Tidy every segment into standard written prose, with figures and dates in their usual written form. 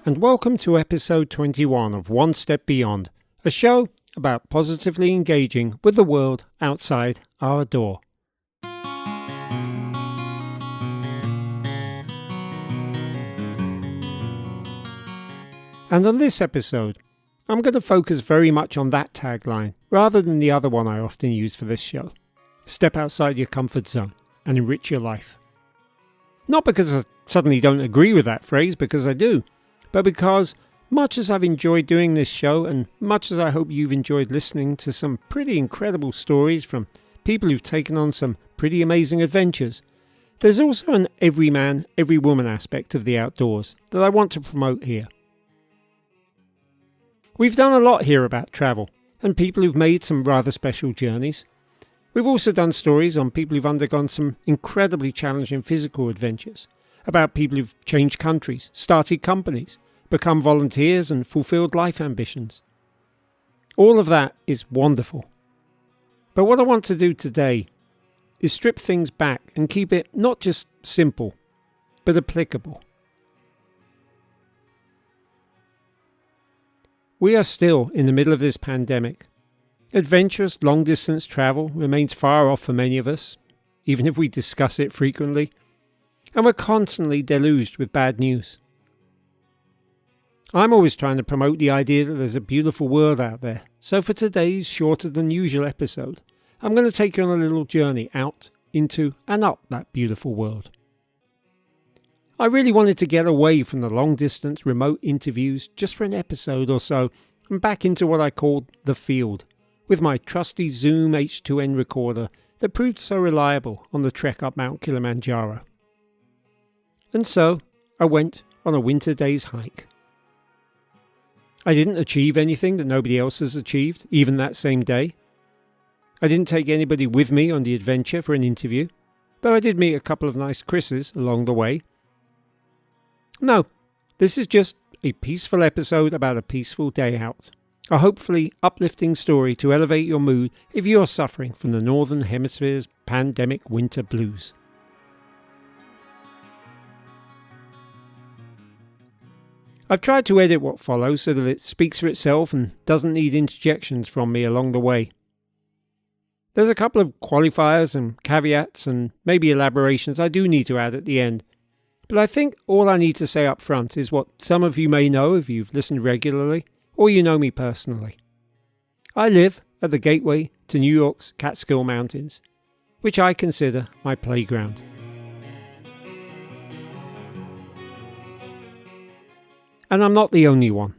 and welcome to episode 21 of One Step Beyond, a show about positively engaging with the world outside our door. And on this episode, I'm going to focus very much on that tagline, rather than the other one I often use for this show. Step outside your comfort zone and enrich your life. Not because I suddenly don't agree with that phrase, because I do, but because much as I've enjoyed doing this show, and much as I hope you've enjoyed listening to some pretty incredible stories from people who've taken on some pretty amazing adventures, there's also an every man, every woman aspect of the outdoors that I want to promote here. We've done a lot here about travel, and people who've made some rather special journeys. We've also done stories on people who've undergone some incredibly challenging physical adventures, about people who've changed countries, started companies, become volunteers and fulfilled life ambitions. All of that is wonderful. But what I want to do today is strip things back and keep it not just simple, but applicable. We are still in the middle of this pandemic. Adventurous long-distance travel remains far off for many of us, even if we discuss it frequently, and we're constantly deluged with bad news. I'm always trying to promote the idea that there's a beautiful world out there, so for today's shorter than usual episode, I'm going to take you on a little journey out, into and up that beautiful world. I really wanted to get away from the long-distance remote interviews just for an episode or so and back into what I called the field, with my trusty Zoom H2N recorder that proved so reliable on the trek up Mount Kilimanjaro. And so I went on a winter day's hike. I didn't achieve anything that nobody else has achieved, even that same day. I didn't take anybody with me on the adventure for an interview, though I did meet a couple of nice Chris's along the way. No, this is just a peaceful episode about a peaceful day out. A hopefully uplifting story to elevate your mood if you are suffering from the Northern Hemisphere's pandemic winter blues. I've tried to edit what follows so that it speaks for itself and doesn't need interjections from me along the way. There's a couple of qualifiers and caveats and maybe elaborations I do need to add at the end. But I think all I need to say up front is what some of you may know if you've listened regularly, or you know me personally. I live at the gateway to New York's Catskill Mountains, which I consider my playground. And I'm not the only one.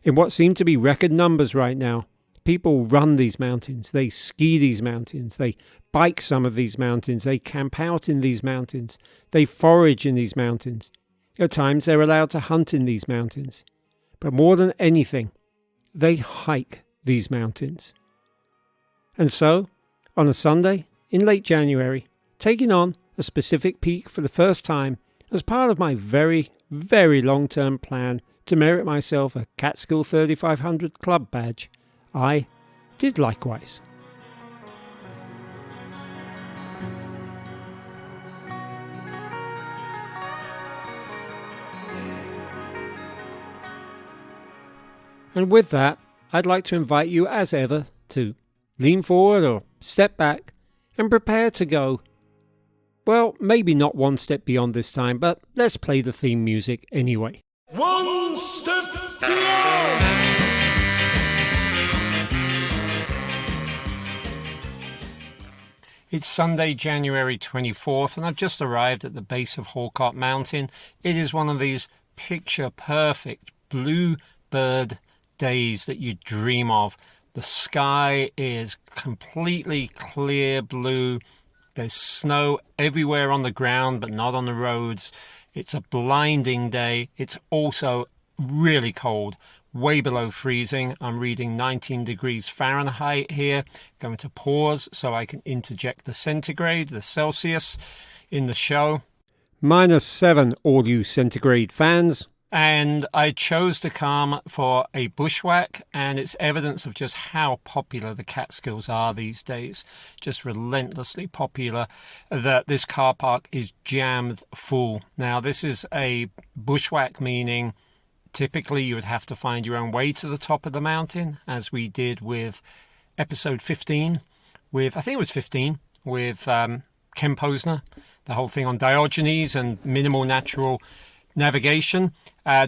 In what seem to be record numbers right now, people run these mountains, they ski these mountains, they bike some of these mountains, they camp out in these mountains, they forage in these mountains. At times they're allowed to hunt in these mountains. But more than anything, they hike these mountains. And so, on a Sunday in late January, taking on a specific peak for the first time as part of my very, very long-term plan to merit myself a Catskill 3500 Club badge, I did likewise. And with that, I'd like to invite you as ever to lean forward or step back and prepare to go, well, maybe not one step beyond this time, but let's play the theme music anyway. One step beyond! It's Sunday, January 24th, and I've just arrived at the base of Halcott Mountain. It is one of these picture-perfect bluebird days that you dream of. The sky is completely clear blue. There's snow everywhere on the ground, but not on the roads. It's a blinding day. It's also really cold, way below freezing. I'm reading 19 degrees Fahrenheit here. Going to pause so I can interject the centigrade, the Celsius, in the show. -7, all you centigrade fans. And I chose to come for a bushwhack, and it's evidence of just how popular the Catskills are these days. Just relentlessly popular, that this car park is jammed full. Now, this is a bushwhack, meaning Typically, you would have to find your own way to the top of the mountain, as we did with episode 15, with, I think it was 15, with Ken Posner, the whole thing on Diogenes and minimal natural navigation.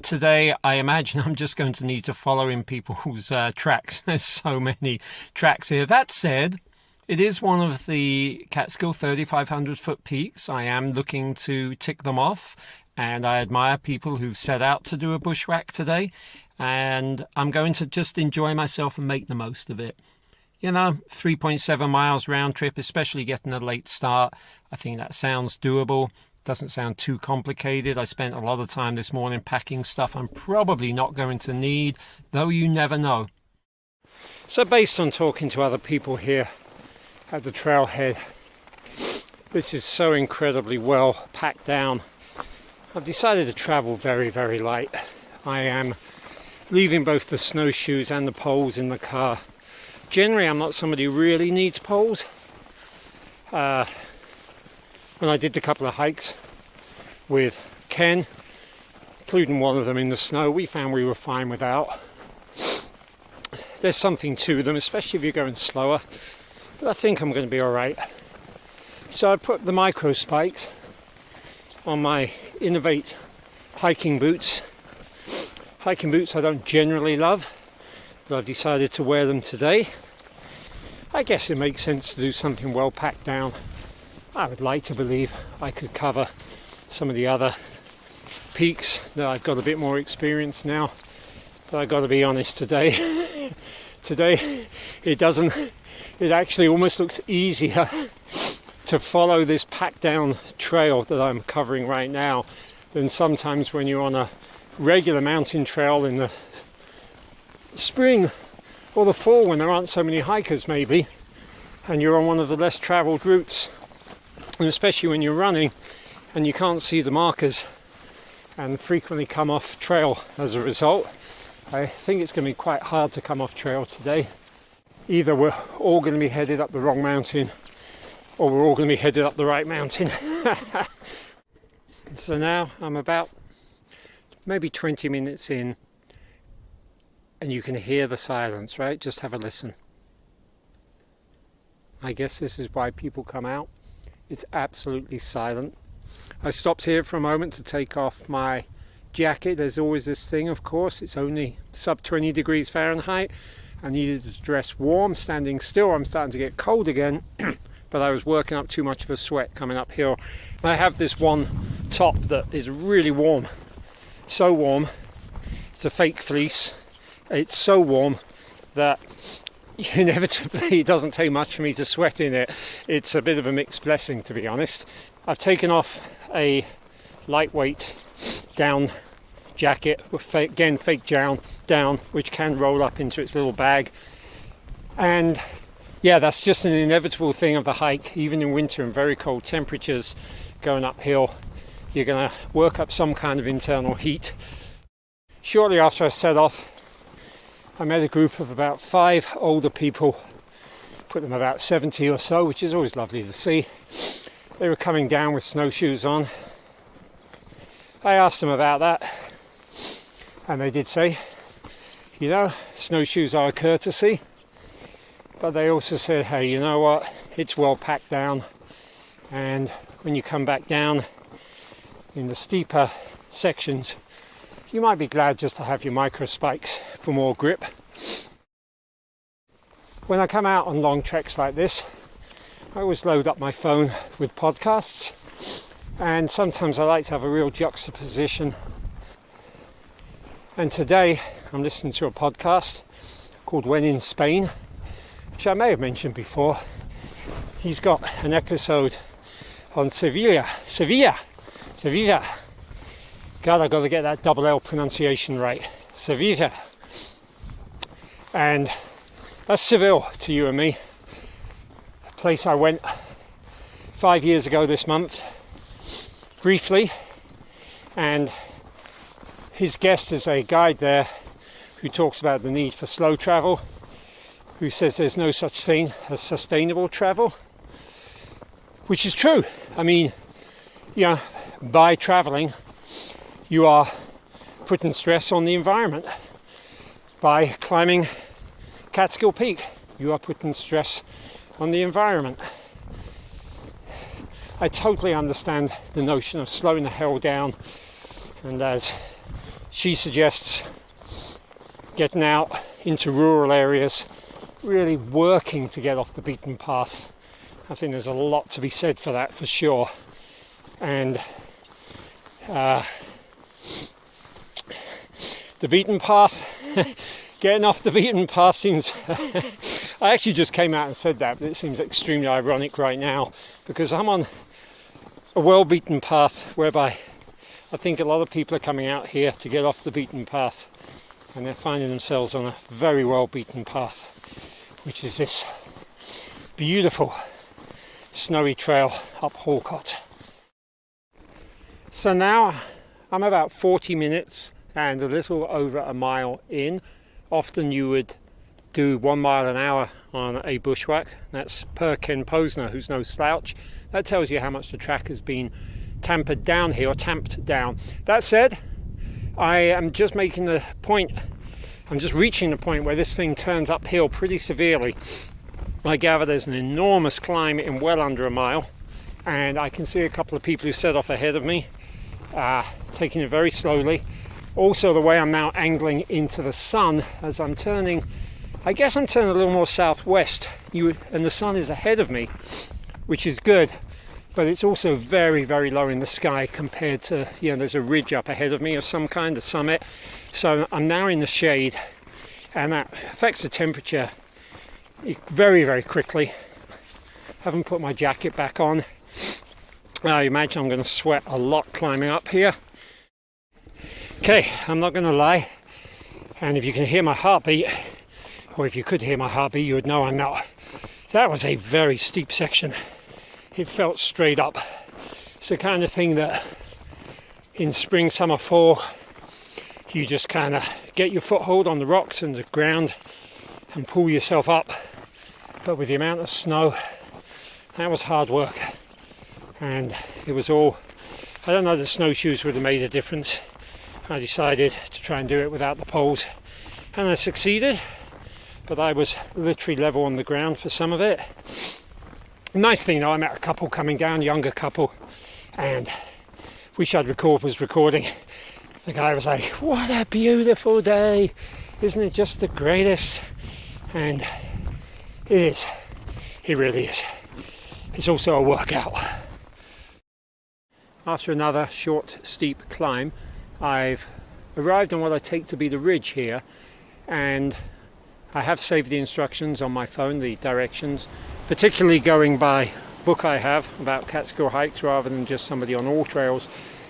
Today, I imagine I'm just going to need to follow in people's tracks. There's so many tracks here. That said, it is one of the Catskill 3,500 foot peaks. I am looking to tick them off, and I admire people who've set out to do a bushwhack today, and I'm going to just enjoy myself and make the most of it. 3.7 miles round trip, especially getting a late start. I think that sounds doable. Doesn't sound too complicated. I spent a lot of time this morning packing stuff I'm probably not going to need, though you never know. So based on talking to other people here at the trailhead, this is so incredibly well packed down. I've decided to travel very, very light. I am leaving both the snowshoes and the poles in the car. Generally, I'm not somebody who really needs poles. When I did a couple of hikes with Ken, including one of them in the snow, we found we were fine without. There's something to them, especially if you're going slower, but I think I'm going to be alright. So I put the micro spikes on my Innovate hiking boots. Hiking boots I don't generally love, but I've decided to wear them today. I guess it makes sense to do something well packed down. I would like to believe I could cover some of the other peaks that I've got a bit more experience now, but I've got to be honest, today it actually almost looks easier to follow this packed down trail that I'm covering right now than sometimes when you're on a regular mountain trail in the spring or the fall when there aren't so many hikers maybe, and you're on one of the less travelled routes, and especially when you're running and you can't see the markers and frequently come off trail as a result. I think it's going to be quite hard to come off trail today. Either we're all going to be headed up the wrong mountain or we're all going to be headed up the right mountain. So now I'm about maybe 20 minutes in, and you can hear the silence, right? Just have a listen. I guess this is why people come out. It's absolutely silent. I stopped here for a moment to take off my jacket. There's always this thing, of course, it's only sub 20 degrees Fahrenheit. I needed to dress warm. Standing still, I'm starting to get cold again, but I was working up too much of a sweat coming uphill. And I have this one top that is really warm. So warm. It's a fake fleece. It's so warm that inevitably it doesn't take much for me to sweat in it. It's a bit of a mixed blessing, to be honest. I've taken off a lightweight down jacket with fake down, which can roll up into its little bag. And yeah, that's just an inevitable thing of the hike. Even in winter and very cold temperatures going uphill, you're going to work up some kind of internal heat. Shortly after I set off, I met a group of about 5 older people, put them about 70 or so, which is always lovely to see. They were coming down with snowshoes on. I asked them about that, and they did say, snowshoes are a courtesy, but they also said, hey, you know what, it's well packed down, and when you come back down in the steeper sections, you might be glad just to have your micro spikes for more grip. When I come out on long treks like this, I always load up my phone with podcasts, and sometimes I like to have a real juxtaposition. And today I'm listening to a podcast called When in Spain, which I may have mentioned before. He's got an episode on Sevilla. God, I've got to get that double L pronunciation right. Sevilla. And that's Seville to you and me. A place I went 5 years ago this month, briefly. And his guest is a guide there who talks about the need for slow travel, who says there's no such thing as sustainable travel, which is true. I mean, by traveling, you are putting stress on the environment. By climbing Catskill Peak, you are putting stress on the environment. I totally understand the notion of slowing the hell down, and as she suggests, getting out into rural areas, really working to get off the beaten path. I think there's a lot to be said for that, for sure. And the beaten path, getting off the beaten path seems... I actually just came out and said that, but it seems extremely ironic right now, because I'm on a well-beaten path whereby I think a lot of people are coming out here to get off the beaten path, and they're finding themselves on a very well-beaten path, which is this beautiful snowy trail up Halcott. So now I'm about 40 minutes and a little over a mile in. Often you would do 1 mile an hour on a bushwhack. That's per Ken Posner, who's no slouch. That tells you how much the track has been tampered down here, or tamped down. That said, I am just making the point, I'm just reaching the point where this thing turns uphill pretty severely. I gather there's an enormous climb in well under a mile, and I can see a couple of people who set off ahead of me, taking it very slowly. Also, the way I'm now angling into the sun as I'm turning, I guess I'm turning a little more southwest, and the sun is ahead of me, which is good, but it's also very, very low in the sky compared to, there's a ridge up ahead of me of some kind, a summit. So I'm now in the shade, and that affects the temperature very, very quickly. Haven't put my jacket back on. I imagine I'm going to sweat a lot climbing up here. Okay, I'm not going to lie, and if you can hear my heartbeat, or if you could hear my heartbeat, you would know I'm not. That was a very steep section. It felt straight up. It's the kind of thing that in spring, summer, fall, you just kind of get your foothold on the rocks and the ground and pull yourself up. But with the amount of snow, that was hard work. And it was all, I don't know if the snowshoes would have made a difference. I decided to try and do it without the poles, and I succeeded, but I was literally level on the ground for some of it. Nice thing though, I met a couple coming down, younger couple, and wish I'd was recording. The guy was like, "What a beautiful day, isn't it just the greatest?" And it is, it really is. It's also a workout. After another short, steep climb, I've arrived on what I take to be the ridge here, and I have saved the instructions on my phone, the directions, particularly going by a book I have about Catskill hikes rather than just somebody on all trails.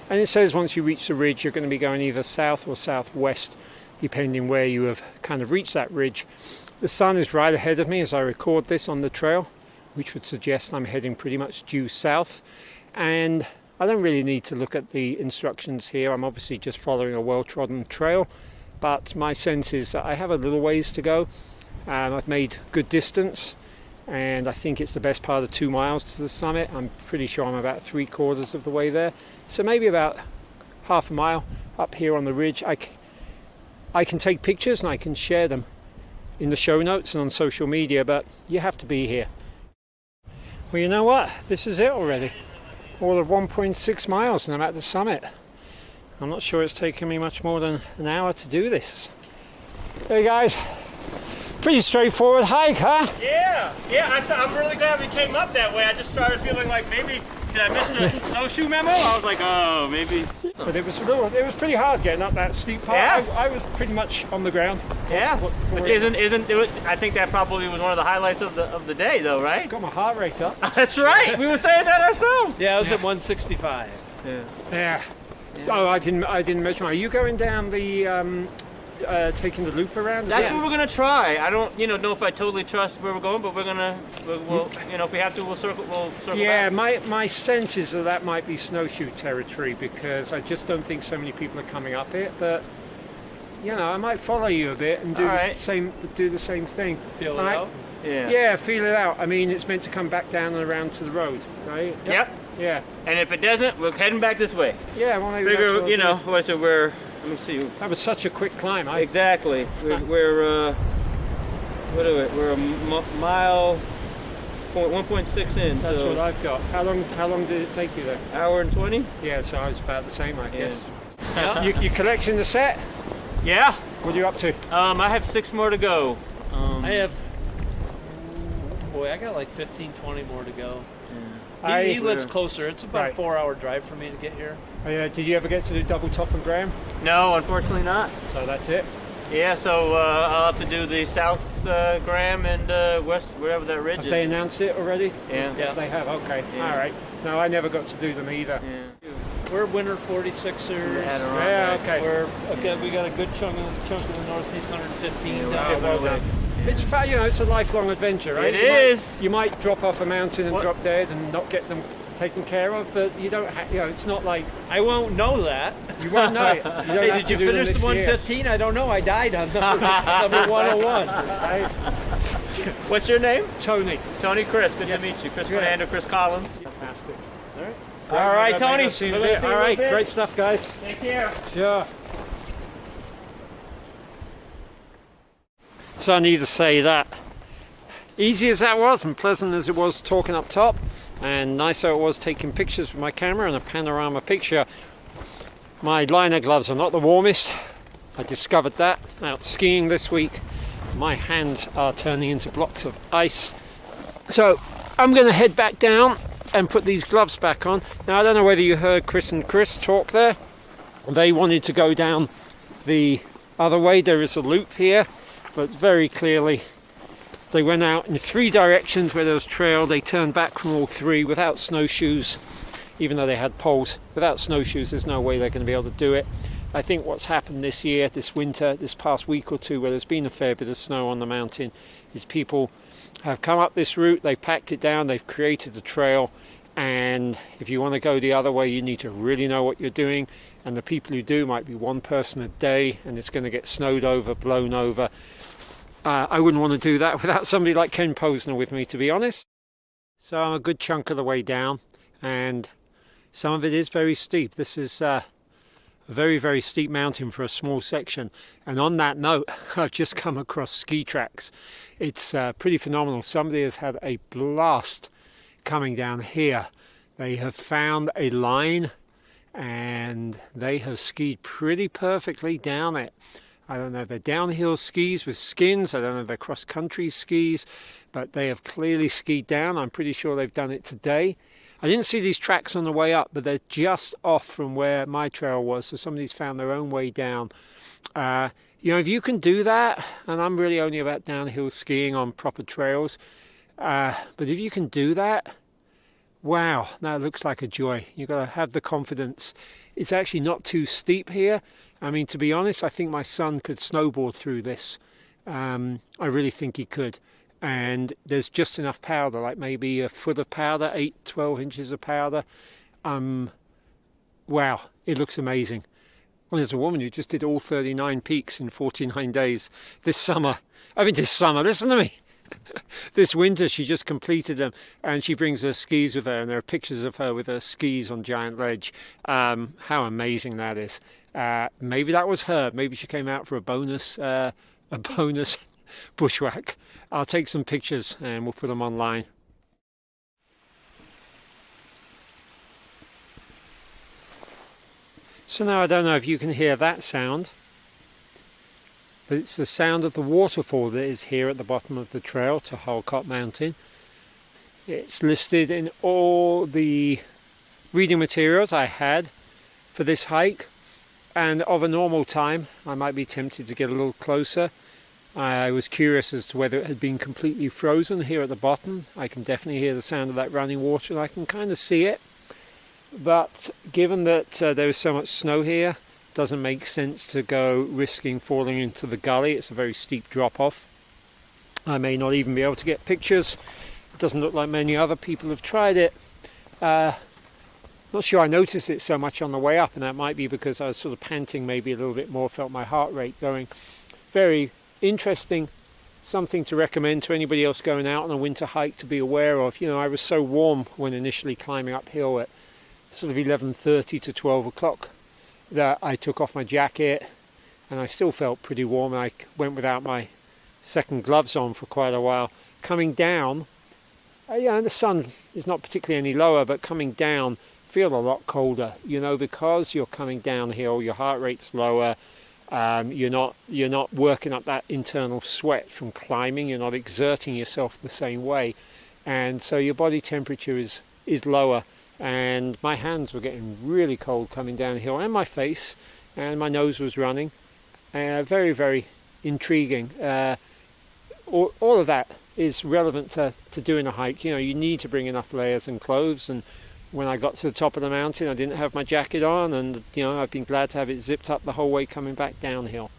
And it says once you reach the ridge, you're going to be going either south or southwest, depending where you have kind of reached that ridge. The sun is right ahead of me as I record this on the trail, which would suggest I'm heading pretty much due south. And I don't really need to look at the instructions here. I'm obviously just following a well-trodden trail, but my sense is that I have a little ways to go. I've made good distance, and I think it's the best part of 2 miles to the summit. I'm pretty sure I'm about 3/4 of the way there. So maybe about half a mile up here on the ridge. I can take pictures and I can share them in the show notes and on social media, but you have to be here. Well, you know what? This is it already. All of 1.6 miles and I'm at the summit. I'm not sure it's taken me much more than an hour to do this. Hey guys, pretty straightforward hike, huh? Yeah, I'm really glad we came up that way. I just started feeling like maybe, did I miss the snowshoe memo? I was like, oh, maybe. But it was pretty hard getting up that steep part. Yeah. I was pretty much on the ground. Yeah, but I think that probably was one of the highlights of the day though, right? Got my heart rate up. That's right, we were saying that ourselves. Yeah, I was at 165. Yeah. So I didn't measure. Are you going down the taking the loop around? That's what we're gonna try. I don't, know if I totally trust where we're going, but we'll if we have to, we'll circle Yeah, back. my sense is that might be snowshoe territory because I just don't think so many people are coming up it. But I might follow you a bit and do the same thing. Feel it out? Yeah, feel it out. I mean, it's meant to come back down and around to the road, right? Yep. Yeah. And if it doesn't, we're heading back this way. Yeah, well, maybe Figure, that's what I'll do. so we're let me see. That was such a quick climb. Exactly. We're what are we? We're a mile, 1.6 in. That's so what I've got. How long did it take you there? hour and 20. Yeah, so I was about the same, I guess. Yeah. You collecting the set? Yeah. What are you up to? I have 6 more to go. I have, boy, I got like 15, 20 more to go. He lives closer. It's about a 4-hour drive for me to get here. Did you ever get to do double top and Graham? No, unfortunately not. So that's it. Yeah, so I'll have to do the South Graham and West, wherever that ridge Have is. they announced it already? Yeah. They have. Okay. Yeah. All right. No, I never got to do them either. Yeah. We're winter 46ers. Yeah. Okay. We got a good chunk of the Northeast 115 Yeah, down well the way. done. It's it's a lifelong adventure, right? It is. You might drop off a mountain and drop dead and not get them taken care of, but you don't. It's not like I won't know that. you won't know it. You don't Hey, have did to you do them finish the this year. 115? I don't know. I died on number 101. Right? What's your name? Tony. Tony Chris. Good to meet you. Chris Fernando, Chris Collins. Fantastic. All right, Tony. I'll see you in a bit. All right, great stuff, guys. Take care. Sure. So I need to say that easy as that was and pleasant as it was talking up top and nicer it was taking pictures with my camera and a panorama picture, my liner gloves are not the warmest. I discovered that out skiing this week. My hands are turning into blocks of ice. So I'm going to head back down and put these gloves back on. Now I don't know whether you heard Chris and Chris talk there. They wanted to go down the other way. There is a loop here, but very clearly they went out in 3 directions where there was trail. They turned back from all 3 without snowshoes, even though they had poles. Without snowshoes, there's no way they're going to be able to do it. I think what's happened this year, this winter, this past week or two, where there's been a fair bit of snow on the mountain, is people have come up this route, they've packed it down, they've created a trail, and if you want to go the other way, you need to really know what you're doing, and the people who do might be one person a day, and it's going to get snowed over, blown over. I wouldn't want to do that without somebody like Ken Posner with me, to be honest. So I'm a good chunk of the way down, and some of it is very steep. This is a very, very steep mountain for a small section. And on that note, I've just come across ski tracks. It's pretty phenomenal. Somebody has had a blast coming down here. They have found a line and they have skied pretty perfectly down it. I don't know if they're downhill skis with skins, I don't know if they're cross-country skis, but they have clearly skied down. I'm pretty sure they've done it today. I didn't see these tracks on the way up, but they're just off from where my trail was, so somebody's found their own way down. If you can do that, and I'm really only about downhill skiing on proper trails, but if you can do that, wow, that looks like a joy. You've got to have the confidence. It's actually not too steep here. I mean, to be honest, I think my son could snowboard through this. I really think he could. And there's just enough powder, like maybe a foot of powder, 12 inches of powder. Wow, it looks amazing. Well, there's a woman who just did all 39 peaks in 49 days this summer. Listen to me. This winter she just completed them, and she brings her skis with her, and there are pictures of her with her skis on Giant Ledge. How amazing that is. Maybe that was her. Maybe she came out for a bonus bushwhack. I'll take some pictures and we'll put them online. So now I don't know if you can hear that sound, but it's the sound of the waterfall that is here at the bottom of the trail to Halcott Mountain. It's listed in all the reading materials I had for this hike, and of a normal time I might be tempted to get a little closer. I was curious as to whether it had been completely frozen here at the bottom. I can definitely hear the sound of that running water, and I can kind of see it. But given that there is so much snow here, it doesn't make sense to go risking falling into the gully. It's a very steep drop off. I may not even be able to get pictures. It doesn't look like many other people have tried it. Not sure I noticed it so much on the way up, and that might be because I was sort of panting maybe a little bit more, felt my heart rate going. Very interesting, something to recommend to anybody else going out on a winter hike to be aware of. I was so warm when initially climbing uphill at sort of 11:30 to 12 o'clock, that I took off my jacket, and I still felt pretty warm. I went without my second gloves on for quite a while. Coming down, and the sun is not particularly any lower, but coming down, feel a lot colder, because you're coming downhill, your heart rate's lower. You're not working up that internal sweat from climbing. You're not exerting yourself the same way, and so your body temperature is lower. And my hands were getting really cold coming downhill, and my face, and my nose was running. Very, very intriguing. All of that is relevant to doing a hike. You need to bring enough layers and clothes. And when I got to the top of the mountain, I didn't have my jacket on, and I've been glad to have it zipped up the whole way coming back downhill.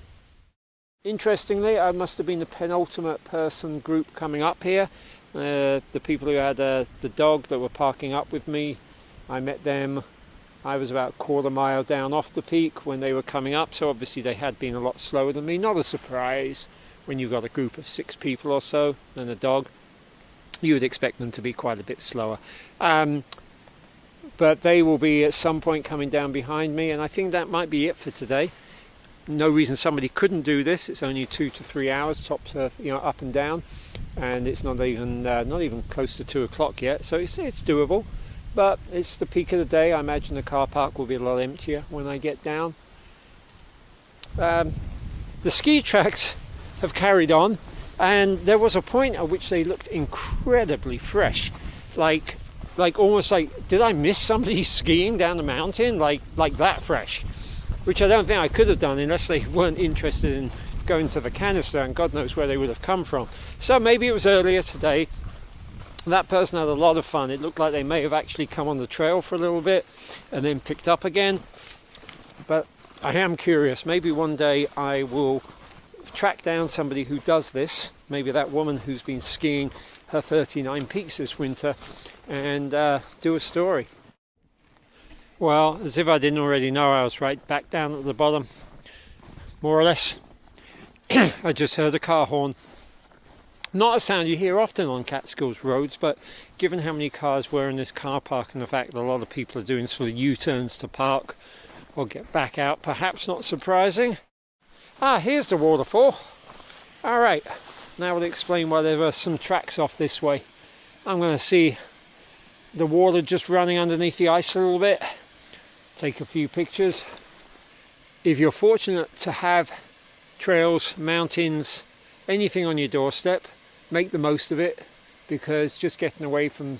Interestingly, I must have been the penultimate person group coming up here. The people who had the dog that were parking up with me, I met them. I was about a quarter mile down off the peak when they were coming up, so obviously they had been a lot slower than me. Not a surprise when you've got a group of 6 people or so and a dog. You would expect them to be quite a bit slower. But they will be at some point coming down behind me, and I think that might be it for today. No reason somebody couldn't do this. It's only 2 to 3 hours tops, up and down, and it's not even close to 2 o'clock yet, so it's doable. But it's the peak of the day. I imagine the car park will be a lot emptier when I get down. The ski tracks have carried on, and there was a point at which they looked incredibly fresh, like almost like, did I miss somebody skiing down the mountain? Like that fresh, which I don't think I could have done unless they weren't interested in going to the canister, and God knows where they would have come from. So maybe it was earlier today. That person had a lot of fun. It looked like they may have actually come on the trail for a little bit and then picked up again. But I am curious. Maybe one day I will track down somebody who does this. Maybe that woman who's been skiing her 39 peaks this winter, and do a story. Well, as if I didn't already know, I was right back down at the bottom, more or less. I just heard a car horn. Not a sound you hear often on Catskill's roads, but given how many cars were in this car park and the fact that a lot of people are doing sort of U-turns to park or get back out, perhaps not surprising. Here's the waterfall. All right, now we'll explain why there were some tracks off this way. I'm going to see the water just running underneath the ice a little bit, take a few pictures. If you're fortunate to have trails, mountains, anything on your doorstep, make the most of it, because just getting away from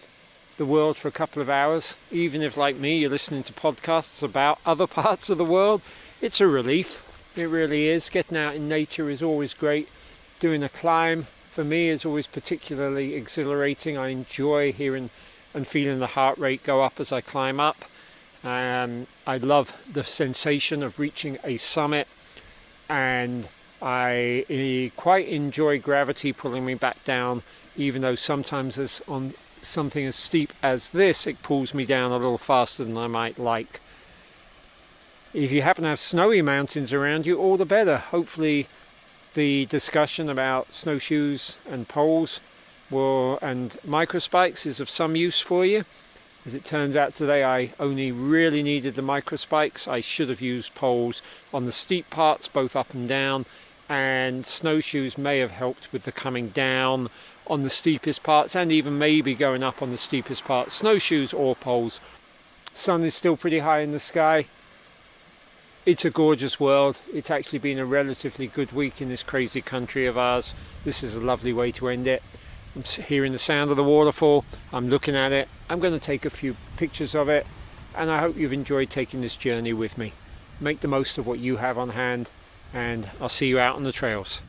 the world for a couple of hours, even if, like me, you're listening to podcasts about other parts of the world, it's a relief. It really is. Getting out in nature is always great. Doing a climb, for me, is always particularly exhilarating. I enjoy hearing and feeling the heart rate go up as I climb up. I love the sensation of reaching a summit, and I quite enjoy gravity pulling me back down, even though sometimes as on something as steep as this, it pulls me down a little faster than I might like. If you happen to have snowy mountains around you, all the better. Hopefully the discussion about snowshoes and poles and microspikes is of some use for you. As it turns out today, I only really needed the microspikes. I should have used poles on the steep parts, both up and down, and snowshoes may have helped with the coming down on the steepest parts, and even maybe going up on the steepest parts. Snowshoes or poles. Sun is still pretty high in the sky. It's a gorgeous world. It's actually been a relatively good week in this crazy country of ours. This is a lovely way to end it. I'm hearing the sound of the waterfall. I'm looking at it. I'm going to take a few pictures of it, and I hope you've enjoyed taking this journey with me. Make the most of what you have on hand, and I'll see you out on the trails.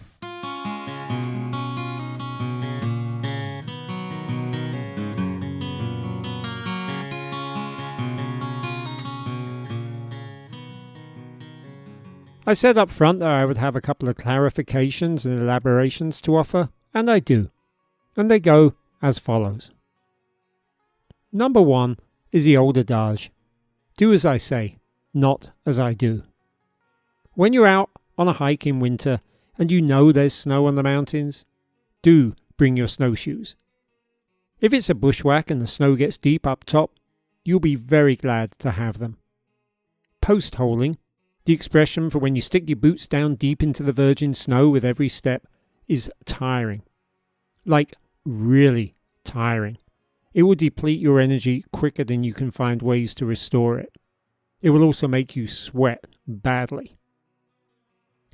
I said up front that I would have a couple of clarifications and elaborations to offer, and I do. And they go as follows. Number 1 is the old adage. Do as I say, not as I do. When you're out on a hike in winter and you know there's snow on the mountains, do bring your snowshoes. If it's a bushwhack and the snow gets deep up top, you'll be very glad to have them. Post-holing The expression for when you stick your boots down deep into the virgin snow with every step is tiring. Like, really tiring. It will deplete your energy quicker than you can find ways to restore it. It will also make you sweat badly.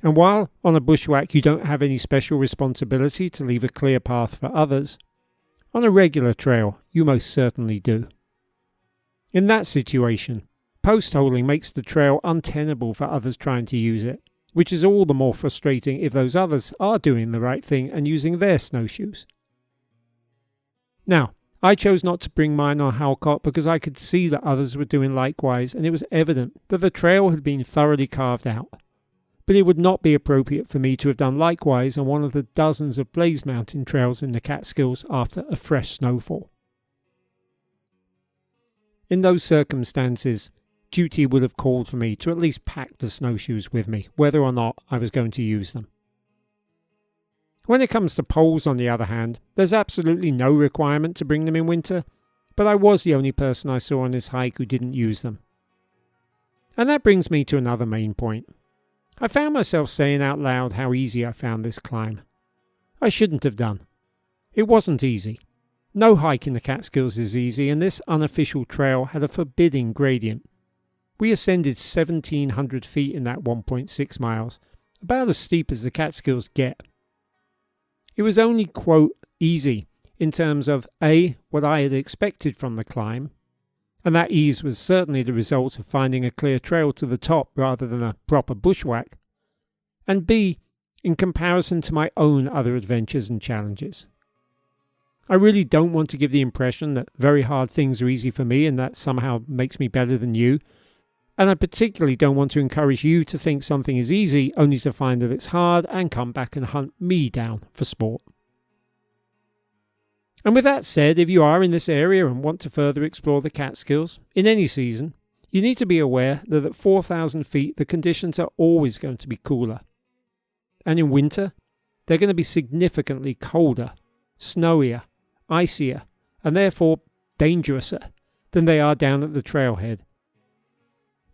And while on a bushwhack you don't have any special responsibility to leave a clear path for others, on a regular trail you most certainly do. In that situation, post-holing makes the trail untenable for others trying to use it, which is all the more frustrating if those others are doing the right thing and using their snowshoes. Now, I chose not to bring mine on Halcott because I could see that others were doing likewise, and it was evident that the trail had been thoroughly carved out. But it would not be appropriate for me to have done likewise on one of the dozens of Blaze Mountain trails in the Catskills after a fresh snowfall. In those circumstances, duty would have called for me to at least pack the snowshoes with me, whether or not I was going to use them. When it comes to poles, on the other hand, there's absolutely no requirement to bring them in winter, but I was the only person I saw on this hike who didn't use them. And that brings me to another main point. I found myself saying out loud how easy I found this climb. I shouldn't have done. It wasn't easy. No hike in the Catskills is easy, and this unofficial trail had a forbidding gradient. We ascended 1,700 feet in that 1.6 miles, about as steep as the Catskills get. It was only, quote, easy in terms of A, what I had expected from the climb, and that ease was certainly the result of finding a clear trail to the top rather than a proper bushwhack, and B, in comparison to my own other adventures and challenges. I really don't want to give the impression that very hard things are easy for me and that somehow makes me better than you, and I particularly don't want to encourage you to think something is easy only to find that it's hard and come back and hunt me down for sport. And with that said, if you are in this area and want to further explore the Catskills, in any season, you need to be aware that at 4,000 feet the conditions are always going to be cooler. And in winter, they're going to be significantly colder, snowier, icier, and therefore dangerouser than they are down at the trailhead.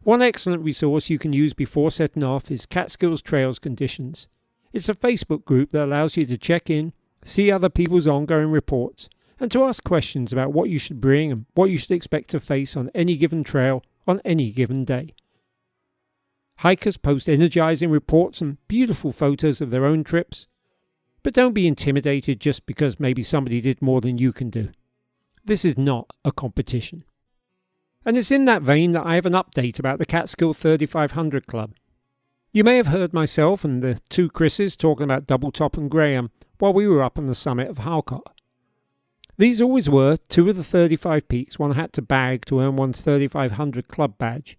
One excellent resource you can use before setting off is Catskills Trails Conditions. It's a Facebook group that allows you to check in, see other people's ongoing reports, and to ask questions about what you should bring and what you should expect to face on any given trail on any given day. Hikers post energizing reports and beautiful photos of their own trips, but don't be intimidated just because maybe somebody did more than you can do. This is not a competition. And it's in that vein that I have an update about the Catskill 3500 Club. You may have heard myself and the two Chris's talking about Double Top and Graham while we were up on the summit of Halcott. These always were two of the 35 peaks one had to bag to earn one's 3500 Club badge,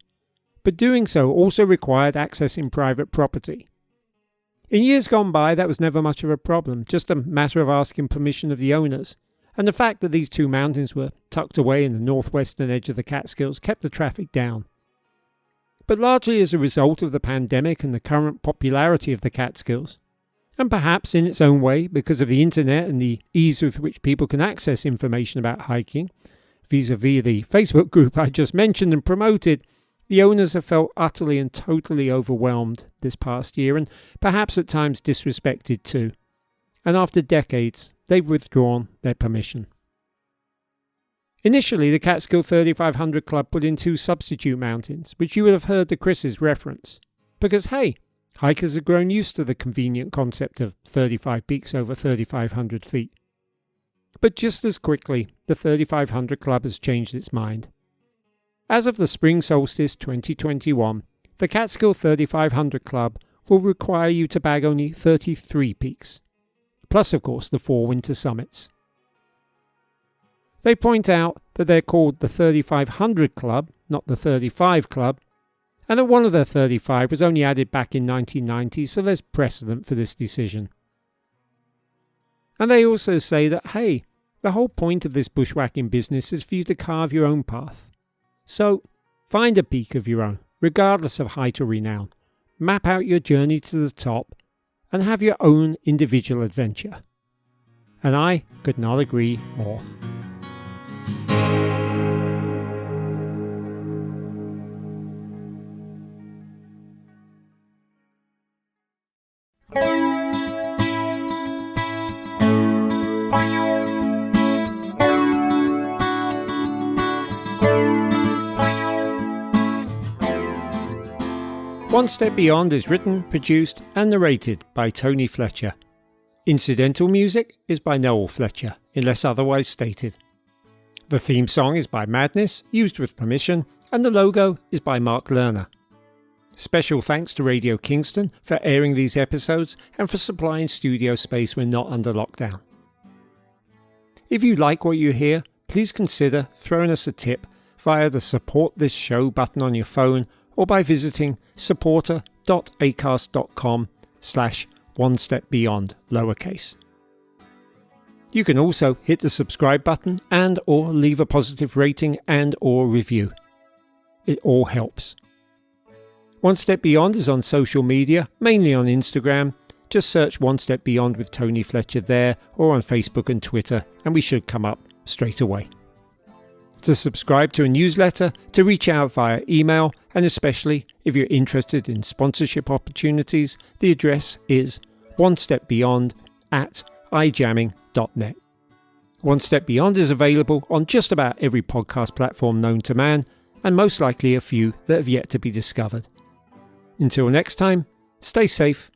but doing so also required accessing private property. In years gone by, that was never much of a problem, just a matter of asking permission of the owners, and the fact that these two mountains were tucked away in the northwestern edge of the Catskills kept the traffic down. But largely as a result of the pandemic and the current popularity of the Catskills, and perhaps in its own way because of the internet and the ease with which people can access information about hiking, vis-a-vis the Facebook group I just mentioned and promoted, the owners have felt utterly and totally overwhelmed this past year and perhaps at times disrespected too. And after decades, they've withdrawn their permission. Initially, the Catskill 3500 Club put in two substitute mountains, which you would have heard the Chris's reference. Because hey, hikers have grown used to the convenient concept of 35 peaks over 3,500 feet. But just as quickly, the 3500 Club has changed its mind. As of the spring solstice 2021, the Catskill 3500 Club will require you to bag only 33 peaks, plus of course the 4 winter summits. They point out that they're called the 3500 Club, not the 35 Club, and that one of their 35 was only added back in 1990, so there's precedent for this decision. And they also say that, hey, the whole point of this bushwhacking business is for you to carve your own path. So, find a peak of your own, regardless of height or renown, map out your journey to the top, and have your own individual adventure. And I could not agree more. One Step Beyond is written, produced and narrated by Tony Fletcher. Incidental music is by Noel Fletcher, unless otherwise stated. The theme song is by Madness, used with permission, and the logo is by Mark Lerner. Special thanks to Radio Kingston for airing these episodes and for supplying studio space when not under lockdown. If you like what you hear, please consider throwing us a tip via the Support This Show button on your phone or by visiting supporter.acast.com/onestepbeyond lowercase. You can also hit the subscribe button and or leave a positive rating and or review. It all helps. One Step Beyond is on social media, mainly on Instagram. Just search One Step Beyond with Tony Fletcher there or on Facebook and Twitter and we should come up straight away. To subscribe to a newsletter, to reach out via email, and especially if you're interested in sponsorship opportunities, the address is onestepbeyond@ijamming.net. One Step Beyond is available on just about every podcast platform known to man, and most likely a few that have yet to be discovered. Until next time, stay safe